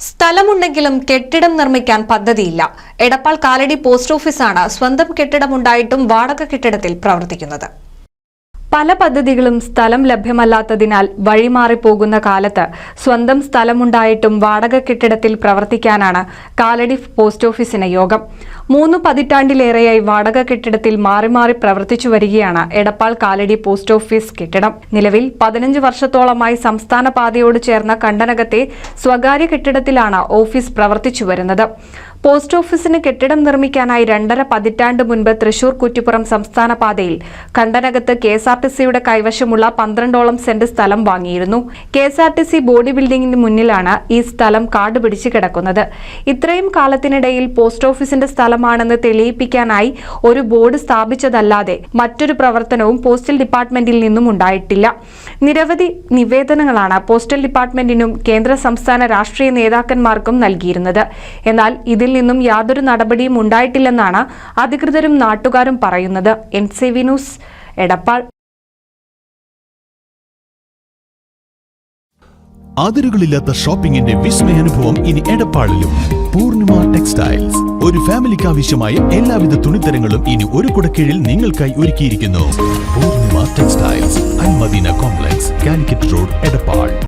സ്ഥലമുണ്ടെങ്കിലും കെട്ടിടം നിർമ്മിക്കാൻ പദ്ധതിയില്ല. എടപ്പാൾ കാലടി പോസ്റ്റ് ഓഫീസാണ് സ്വന്തം കെട്ടിടമുണ്ടായിട്ടും വാടക കെട്ടിടത്തിൽ പ്രവർത്തിക്കുന്നത്. പല പദ്ധതികളും സ്ഥലം ലഭ്യമല്ലാത്തതിനാൽ വഴിമാറിപ്പോകുന്ന കാലത്ത് സ്വന്തം സ്ഥലമുണ്ടായിട്ടും വാടക കെട്ടിടത്തിൽ പ്രവർത്തിക്കാനാണ് കാലടി പോസ്റ്റ് ഓഫീസിന് യോഗം. 3 പതിറ്റാണ്ടിലേറെയായി വാടക കെട്ടിടത്തിൽ മാറി മാറി പ്രവർത്തിച്ചു വരികയാണ് എടപ്പാൾ കാലടി പോസ്റ്റ് ഓഫീസ് കെട്ടിടം. നിലവിൽ 15 വർഷത്തോളമായി സംസ്ഥാന പാതയോട് ചേർന്ന കണ്ടനകത്തെ സ്വകാര്യ കെട്ടിടത്തിലാണ് ഓഫീസ് പ്രവർത്തിച്ചു വരുന്നത്. പോസ്റ്റ് ഓഫീസിന് കെട്ടിടം നിർമ്മിക്കാനായി 2.5 പതിറ്റാണ്ട് മുൻപ് തൃശൂർ കുറ്റിപ്പുറം സംസ്ഥാന പാതയിൽ കണ്ടനകത്ത് KSRTCയുടെ കൈവശമുള്ള 12ഓളം സെന്റ് സ്ഥലം വാങ്ങിയിരുന്നു. KSRTC ബോഡി ബിൽഡിംഗിന് മുന്നിലാണ് ഈ സ്ഥലം കാട് പിടിച്ചു കിടക്കുന്നത്. ഇത്രയും കാലത്തിനിടയിൽ പോസ്റ്റ് ഓഫീസിന്റെ സ്ഥലമാണെന്ന് തെളിയിപ്പിക്കാനായി ഒരു ബോർഡ് സ്ഥാപിച്ചതല്ലാതെ മറ്റൊരു പ്രവർത്തനവും പോസ്റ്റൽ ഡിപ്പാർട്ട്മെന്റിൽ നിന്നും ഉണ്ടായിട്ടില്ല. നിരവധി നിവേദനങ്ങളാണ് പോസ്റ്റൽ ഡിപ്പാർട്ട്മെന്റിനും കേന്ദ്ര സംസ്ഥാന രാഷ്ട്രീയ നേതാക്കന്മാർക്കും നൽകിയിരുന്നത്. എന്നാൽ ഇതിൽ നിന്നും യാതൊരു നടപടിയും ഉണ്ടായിട്ടില്ലെന്നാണ് അധികൃതരും നാട്ടുകാരും പറയുന്നത്. NCV news, Edappal. അതിരുകളില്ലാത്ത ഷോപ്പിംഗിന്റെ വിസ്മയാനുഭവം ഇനി എടപ്പാളിലും. പൂർണിമ ടെക്സ്റ്റൈൽസ്, ഒരു ഫാമിലിക്ക് ആവശ്യമായ എല്ലാവിധ തുണിത്തരങ്ങളും ഇനി ഒരു കുടക്കീഴിൽ നിങ്ങൾക്കായി ഒരുക്കിയിരിക്കുന്നു. Poornima textiles, Al Madina complex, Calicut road, Edappal.